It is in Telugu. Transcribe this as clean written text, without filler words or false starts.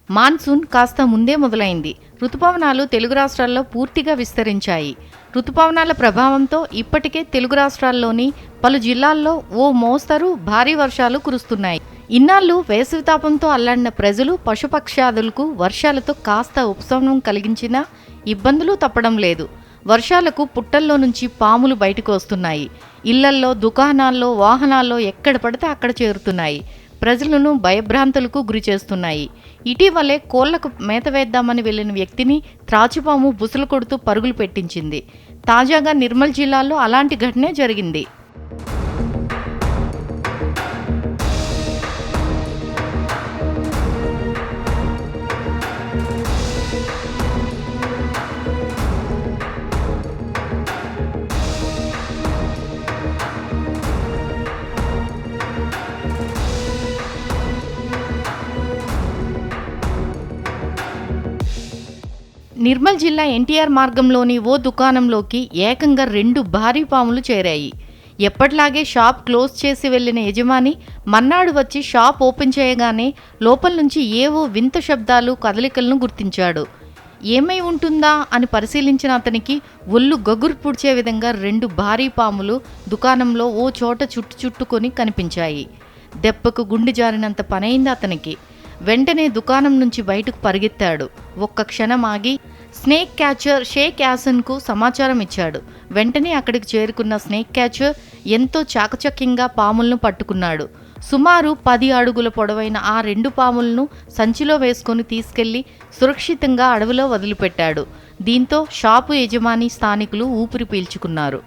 మాన్సూన్ కాస్త ముందే మొదలైంది. రుతుపవనాలు తెలుగు రాష్ట్రాల్లో పూర్తిగా విస్తరించాయి. రుతుపవనాల ప్రభావంతో ఇప్పటికే తెలుగు రాష్ట్రాల్లోని పలు జిల్లాల్లో ఓ మోస్తరు భారీ వర్షాలు కురుస్తున్నాయి. ఇన్నాళ్లు వేసవితాపంతో అల్లాడిన ప్రజలు, పశుపక్ష్యాదులకు వర్షాలతో కాస్త ఉపశమనం కలిగించినా ఇబ్బందులు తప్పడం లేదు. వర్షాలకు పుట్టల్లో నుంచి పాములు బయటకు వస్తున్నాయి. ఇళ్లల్లో, దుకాణాల్లో, వాహనాల్లో ఎక్కడ పడితే అక్కడ చేరుతున్నాయి. ప్రజలను భయభ్రాంతులకు గురి చేస్తున్నాయి. ఇటీవలే కోళ్లకు మేత వేద్దామని వెళ్లిన వ్యక్తిని త్రాచుపాము బుసలు కొడుతూ పరుగులు పెట్టించింది. తాజాగా నిర్మల్ జిల్లాలో అలాంటి ఘటనే జరిగింది. నిర్మల్ జిల్లా ఎన్టీఆర్ మార్గంలోని ఓ దుకాణంలోకి ఏకంగా 2 భారీ పాములు చేరాయి. ఎప్పటిలాగే షాప్ క్లోజ్ చేసి వెళ్లిన యజమాని మన్నాడు వచ్చి షాప్ ఓపెన్ చేయగానే లోపల నుంచి ఏవో వింత శబ్దాలు, కదలికలను గుర్తించాడు. ఏమై ఉంటుందా అని పరిశీలించిన అతనికి ఒళ్ళు గగురు పుడ్చే విధంగా 2 భారీ పాములు దుకాణంలో ఓ చోట చుట్టుకొని కనిపించాయి. దెబ్బకు గుండె జారినంత పనైంది అతనికి. వెంటనే దుకాణం నుంచి బయటకు పరిగెత్తాడు. ఒక్క క్షణం ఆగి స్నేక్ క్యాచర్ షేక్ యాసన్కు సమాచారం ఇచ్చాడు. వెంటనే అక్కడికి చేరుకున్న స్నేక్ క్యాచర్ ఎంతో చాకచక్యంగా పాములను పట్టుకున్నాడు. సుమారు 10 అడుగుల పొడవైన ఆ 2 పాములను సంచిలో వేసుకొని తీసుకెళ్లి సురక్షితంగా అడవిలో వదిలిపెట్టాడు. దీంతో షాపు యజమాని, స్థానికులు ఊపిరి పీల్చుకున్నారు.